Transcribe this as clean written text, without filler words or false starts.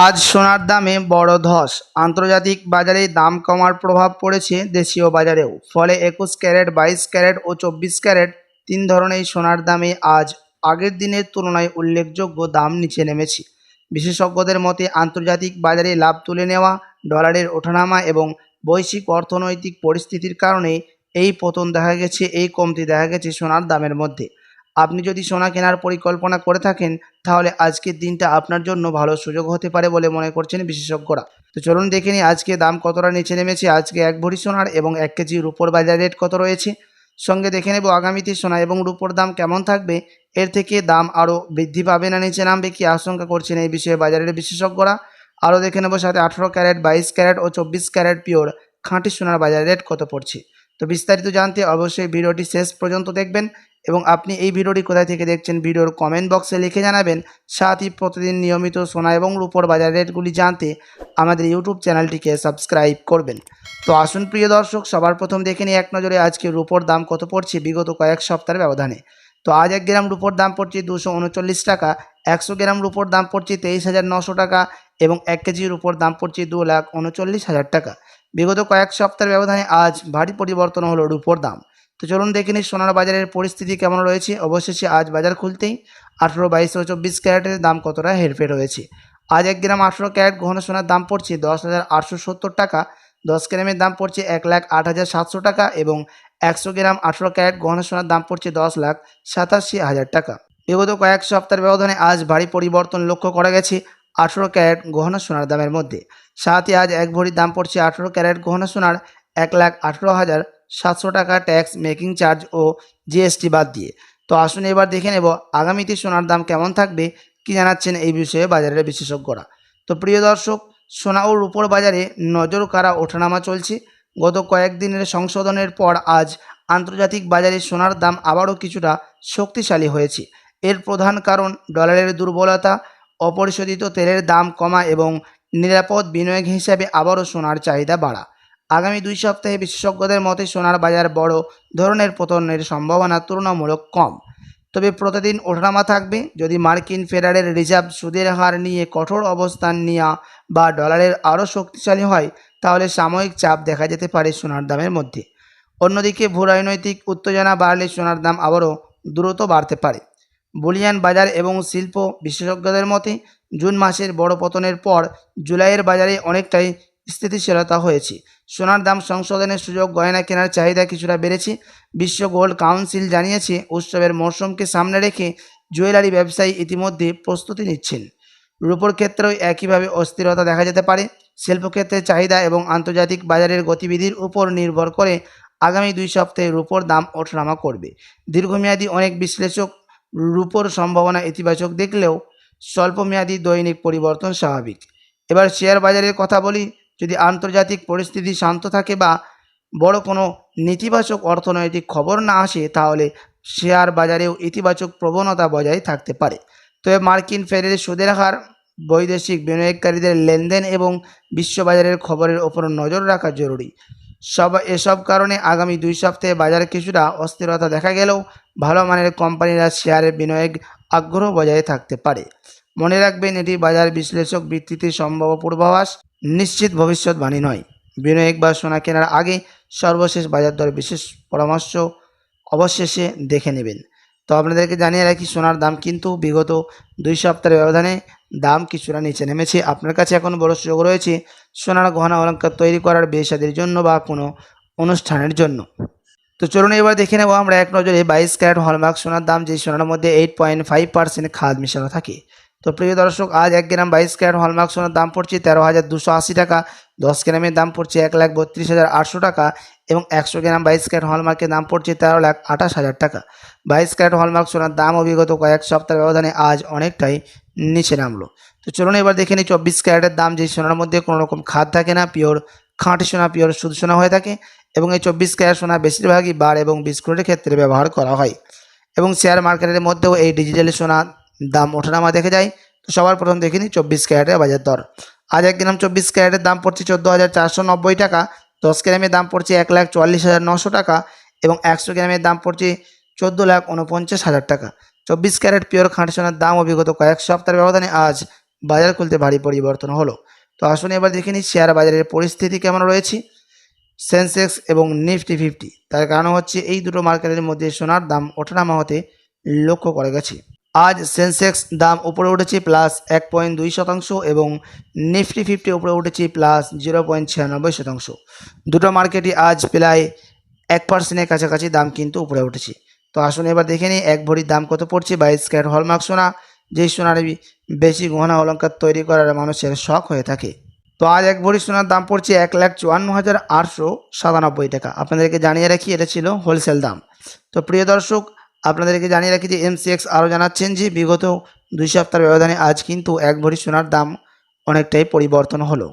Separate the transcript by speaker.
Speaker 1: আজ সোনার দামে বড় ধস। আন্তর্জাতিক বাজারে দাম কমার প্রভাব পড়েছে দেশীয় বাজারেও। ফলে 21 ক্যারেট, 22 ক্যারেট ও 24 ক্যারেট তিন ধরনের সোনার দামে আজ আগের দিনের তুলনায় উল্লেখযোগ্য দাম নিচে নেমেছে। বিশেষজ্ঞদের মতে আন্তর্জাতিক বাজারে লাভ তুলে নেওয়া, ডলারের ওঠানামা এবং বৈশ্বিক অর্থনৈতিক পরিস্থিতির কারণে এই পতন দেখা গেছে, এই কমতি দেখা গেছে সোনার দামের মধ্যে। আপনি যদি সোনা কেনার পরিকল্পনা করে থাকেন তাহলে আজকের দিনটা আপনার জন্য ভালো সুযোগ হতে পারে বলে মনে করছেন বিশেষজ্ঞরা। তো চলুন দেখে নিই আজকে দাম কতটা নিচে নেমেছে। আজকে এক ভরি সোনার এবং 1 কেজি রূপোর বাজার রেট কত রয়েছে, সঙ্গে দেখে নেব আগামীতে সোনা এবং রূপোর দাম কেমন থাকবে। এর থেকে দাম আরও বৃদ্ধি পাবে না নিচে নামবে কি আশঙ্কা করছেন এই বিষয়ে বাজারের বিশেষজ্ঞরা। আরও দেখে নেব সাথে 18 ক্যারেট, 22 ক্যারেট ও 24 ক্যারেট পিওর খাঁটি সোনার বাজার রেট কত পড়ছে। তো বিস্তারিত জানতে অবশ্যই ভিডিওটি শেষ পর্যন্ত দেখবেন এবং আপনি এই ভিডিওটি কোথায় থেকে দেখছেন ভিডিওর কমেন্ট বক্সে লিখে জানাবেন। সাথে প্রতিদিন নিয়মিত সোনা এবং রূপোর বাজার রেটগুলি জানতে আমাদের ইউটিউব চ্যানেলটিকে সাবস্ক্রাইব করবেন। তো আসুন প্রিয় দর্শক, সবার প্রথম দেখে নিই এক নজরে আজকে রূপোর দাম কত পড়ছে বিগত কয়েক সপ্তাহের ব্যবধানে। তো আজ 1 গ্রাম রূপোর দাম পড়ছে 239 টাকা, 100 গ্রাম রূপোর দাম পড়ছে 23,900 টাকা এবং 1 কেজি রূপোর দাম পড়ছে 2,39,000 টাকা। বিগত কয়েক সপ্তাহের ব্যবধানে আজ ভারী পরিবর্তন হলো রূপোর দাম। তো চলুন দেখে নিই সোনার বাজারের পরিস্থিতি কেমন রয়েছে। অবশেষে আজ বাজার খুলতেই 18, 22 ও 24 ক্যারেটের দাম কতটা হেরফের হয়েছে। আজ 1 গ্রাম 18 ক্যারেট ঘন সোনার দাম পড়ছে 10,870 টাকা, 10 গ্রামের দাম পড়ছে 1,08,700 টাকা এবং 100 গ্রাম 18 ক্যারেট ঘন সোনার দাম পড়ছে 10,87,000 টাকা। বিগত কয়েক সপ্তাহের ব্যবধানে আজ ভারী পরিবর্তন লক্ষ্য করা গেছে 18 ক্যারেট গহনা সোনার দামের মধ্যে। সাথে আজ এক ভরির দাম পড়ছে 18 ক্যারেট গহনা সোনার 1,18,700 টাকা, ট্যাক্স, মেকিং চার্জ ও জিএসটি বাদ দিয়ে। তো আসুন এবার দেখে নেব আগামীতে সোনার দাম কেমন থাকবে, কি জানাচ্ছেন এই বিষয়ে বাজারের বিশেষজ্ঞরা। তো প্রিয় দর্শক, সোনা ও রূপোর বাজারে নজর কাড়া ওঠানামা চলছে। গত কয়েকদিনের সংশোধনের পর আজ আন্তর্জাতিক বাজারে সোনার দাম আবারও কিছুটা শক্তিশালী হয়েছে। এর প্রধান কারণ ডলারের দুর্বলতা, অপরিশোধিত তেলের দাম কমা এবং নিরাপদ বিনিয়োগ হিসাবে আবারও সোনার চাহিদা বাড়া। আগামী 2 সপ্তাহে বিশেষজ্ঞদের মতে সোনার বাজার বড় ধরনের পতনের সম্ভাবনা তুলনামূলক কম, তবে প্রতিদিন ওঠানামা থাকবে। যদি মার্কিন ফেডারেল রিজার্ভ সুদের হার নিয়ে কঠোর অবস্থান নেওয়া বা ডলারের আরও শক্তিশালী হয় তাহলে সাময়িক চাপ দেখা যেতে পারে সোনার দামের মধ্যে। অন্যদিকে ভূরাজনৈতিক উত্তেজনা বাড়লে সোনার দাম আবারও দ্রুত বাড়তে পারে। বুলিয়ান বাজার এবং শিল্প বিশেষজ্ঞদের মতে জুন মাসের বড় পতনের পর জুলাইয়ের বাজারে অনেকটাই স্থিতিশীলতা হয়েছে। সোনার দাম সংশোধনের সুযোগ, গয়না কেনার চাহিদা কিছুটা বেড়েছে। বিশ্ব গোল্ড কাউন্সিল জানিয়েছে উৎসবের মরশুমকে সামনে রেখে জুয়েলারি ব্যবসায়ী ইতিমধ্যে প্রস্তুতি নিচ্ছেন। রূপোর ক্ষেত্রেও একইভাবে অস্থিরতা দেখা যেতে পারে। শিল্পক্ষেত্রের চাহিদা এবং আন্তর্জাতিক বাজারের গতিবিধির উপর নির্ভর করে আগামী 2 সপ্তাহে রূপোর দাম ওঠানামা করবে। দীর্ঘমেয়াদী অনেক বিশ্লেষক রূপোর সম্ভাবনা ইতিবাচক দেখলেও স্বল্পমেয়াদী দৈনিক পরিবর্তন স্বাভাবিক। এবার শেয়ার বাজারের কথা বলি। যদি আন্তর্জাতিক পরিস্থিতি শান্ত থাকে বা বড় কোনো নেতিবাচক অর্থনৈতিক খবর না আসে তাহলে শেয়ার বাজারেও ইতিবাচক প্রবণতা বজায় থাকতে পারে। তবে মার্কিন ফেডারেল সুদের হার, বৈদেশিক বিনিয়োগকারীদের লেনদেন এবং বিশ্ববাজারের খবরের ওপর নজর রাখা জরুরি। এসব কারণে আগামী 2 সপ্তাহে বাজারে কিছুটা অস্থিরতা দেখা গেলেও ভালো মানের কোম্পানিরা শেয়ারে বিনিয়োগ আগ্রহ বজায় থাকতে পারে। মনে রাখবেন, এটি বাজার বিশ্লেষক ভিত্তিতে সম্ভাব্য পূর্বাভাস, নিশ্চিত ভবিষ্যৎবাণী নয়। বিনিয়োগ বা সোনা কেনার আগে সর্বশেষ বাজার দর বিশেষ পরামর্শ অবশেষে দেখে নেবেন। তো আপনাদেরকে জানিয়ে রাখি সোনার দাম কিন্তু বিগত 2 সপ্তাহের ব্যবধানে দাম কিছুটা নিচে নেমেছে। আপনার কাছে এখন বড় সুযোগ রয়েছে সোনার গহনা অলঙ্কার তৈরি করার, বিয়ে শাদীর জন্য বা কোনো অনুষ্ঠানের জন্য। তো চলুন এবার দেখে নেব আমরা এক নজরে 22 ক্যারেট হলমার্ক সোনার দাম, যে সোনার মধ্যে 8.5% খাদ মেশানো থাকে। তো প্রিয় দর্শক, আজ 1 গ্রাম 22 ক্যারেট হলমার্ক সোনার দাম পড়ছে 13,280 টাকা, 10 গ্রামের দাম পড়ছে 1,32,800 টাকা এবং 100 গ্রাম 22 ক্যারেট হলমার্কের দাম পড়ছে 13,28,000 টাকা। 22 ক্যারেট হলমার্ক সোনার দাম অবিগত কয়েক সপ্তাহের ব্যবধানে আজ অনেকটাই নিচে নামলো। তো চলুন এবার দেখে নিই 24 ক্যারেটের দাম, যে সোনার মধ্যে কোনো রকম খাদ থাকে না, পিওর খাঁটি সোনা, পিওর শুধু সোনা হয়ে থাকে এবং এই 24 ক্যারেট সোনা বেশিরভাগই বার এবং বিস্কুটের ক্ষেত্রে ব্যবহার করা হয় এবং শেয়ার মার্কেটের মধ্যেও এই ডিজিটাল সোনার দাম ওঠানামা দেখা যায়। তো সবার প্রথম দেখে নিই 24 ক্যারেটের বাজার দর। আজ 1 গ্রাম 24 ক্যারেটের দাম পড়ছে 14,490 টাকা, 10 গ্রামের দাম পড়ছে 1,44,900 টাকা এবং 100 গ্রামের দাম পড়ছে 14,49,000 টাকা। 24 ক্যারেট পিওর খাঁটি সোনার দাম অবিগত কয়েক সপ্তাহের ব্যবধানে আজ বাজার খুলতে ভারী পরিবর্তন হলো। তো আসুন এবার দেখে নিই শেয়ার বাজারের পরিস্থিতি কেমন রয়েছে। সেন্সেক্স এবং নিফটি 50, তার কারণ হচ্ছে এই দুটো মার্কেটের মধ্যে সোনার দাম ওঠানামা হতে লক্ষ্য করা গেছে। আজ সেন্সেক্স দাম উপরে উঠেছে +1.2% এবং নিফটি 50 উপরে উঠেছে +0.96%। দুটো মার্কেটই আজ প্রায় 1%-এর কাছাকাছি দাম কিন্তু উপরে উঠেছে। তো আসুন এবার দেখে নিই এক ভরির দাম কত পড়ছে 22 ক্যারেট হলমার্ক সোনা, যেই সোনার বেশি গহনা অলংকার তৈরি করার মানুষের শখ হয়ে থাকে। তো আজ এক ভরি সোনার দাম পড়ছে 1,54,897 টাকা। আপনাদেরকে জানিয়ে রাখি এটা ছিল হোলসেল দাম। তো প্রিয় দর্শক, আপনাদেরকে জানিয়ে রাখি যে এমসিএক্স আরও জানাচ্ছেন যে বিগত 2 সপ্তাহের ব্যবধানে আজ কিন্তু এক ভরি সোনার দাম অনেকটাই পরিবর্তন হলো।